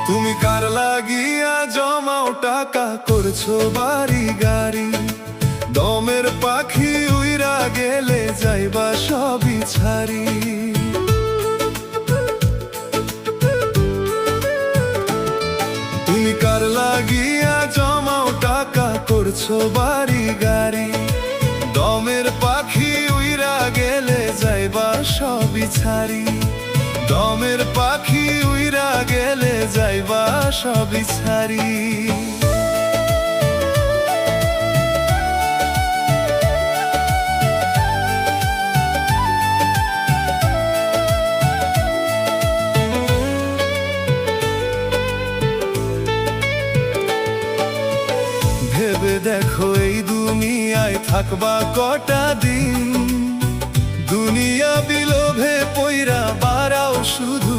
তুমি কার লাগিয়া জমাও টাকা করছো বাড়ি গাড়ি, দমের পাখি উইরা গেলে যাইবা সবই ছাড়ি। তুমি কার লাগিয়া জমাও টাকা করছো বাড়ি গাড়ি, দমের পাখি উইরা গেলে যাইবা সবই ছাড়ি। দমের পাখি উইরা গেলে যাইবা সবই ছাড়ি। ভেবে দেখো এই দুনিয়ায় থাকবা কটা দিন, দুনিয়া বিলোভে পইরা বাড়াও শুধু